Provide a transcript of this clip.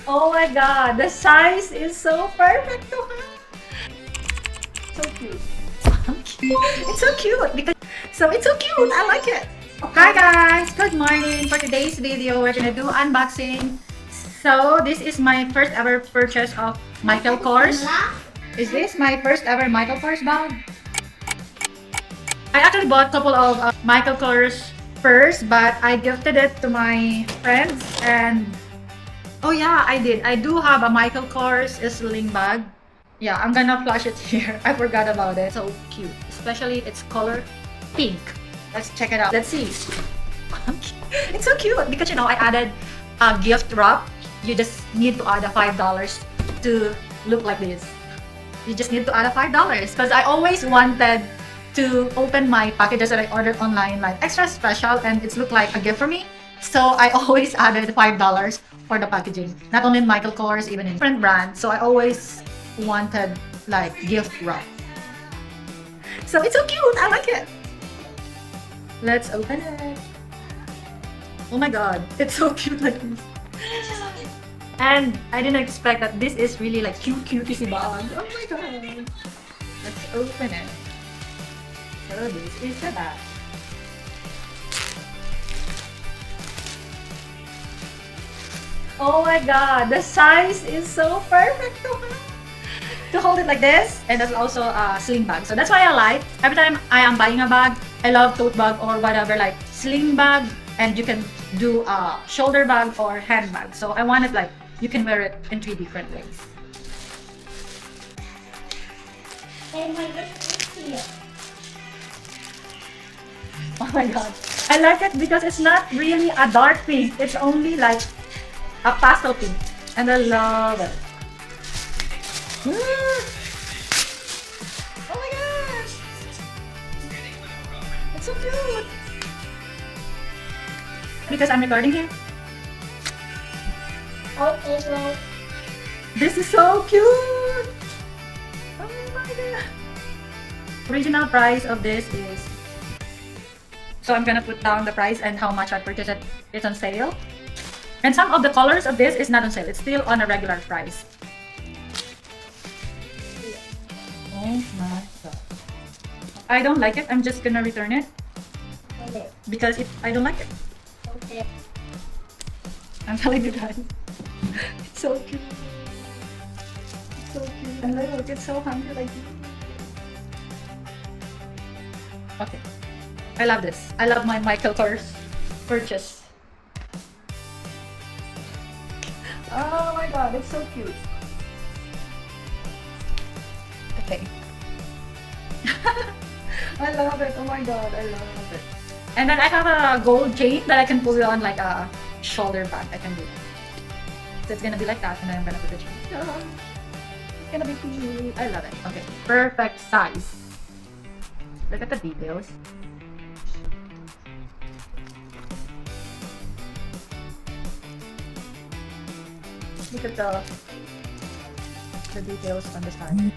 Oh my god, the size is so perfect to her. So cute. It's so cute because it's so cute. I like it. Hi guys, good morning. For today's video, we're gonna do unboxing. So this is my first ever purchase of Michael Kors. Is this my first ever Michael Kors bag? I actually bought a couple of Michael Kors first, but I gifted it to my friends. And oh yeah, I did. I do have a Michael Kors sling bag. Yeah, I'm gonna flash it here. I forgot about it. So cute, especially its color pink. Let's check it out. Let's see. It's so cute because I added a gift wrap. You just need to add a $5 to look like this. You just need to add a $5 because I always wanted to open my packages that I ordered online like extra special, and it's looked like a gift for me. So I always added $5 for the packaging. Not only in Michael Kors, even in different brands. So I always wanted like gift wrap. So it's so cute. I like it. Let's open it. Oh my god, it's so cute like this. And I didn't expect that this is really like cute bag. Oh my god. Let's open it. So this is the bag. Oh my god, the size is so perfect to hold it like this, and there's also a sling bag. So that's why I like every time I am buying a bag, I love tote bag or whatever, like sling bag, and you can do a shoulder bag or handbag. So I want it like you can wear it in 3 different ways. Oh my god, I like it because it's not really a dark pink, it's only like a pastel pink, and I love it. Oh my gosh, it's so cute. Because I'm recording here. Oh, this is so cute. Oh my god. Original price of this is, so I'm gonna put down the price and how much I purchased it. It's on sale. And some of the colors of this is not on sale. It's still on a regular price. Oh my god. I don't like it. I'm just gonna return it. Okay. Because I don't like it. Okay. I'm telling you guys. It's so cute. It's so cute. And look, it's so hungry like this. Okay. I love this. I love my Michael Kors purchase. Oh my god, it's so cute. Okay. I love it. Oh my god, I love it. And then I have a gold chain that I can pull on like a shoulder bag. I can do that. So it's gonna be like that, and then I'm gonna put the chain. It's gonna be cute. I love it. Okay, perfect size. Look at the details. Look at the details on the side.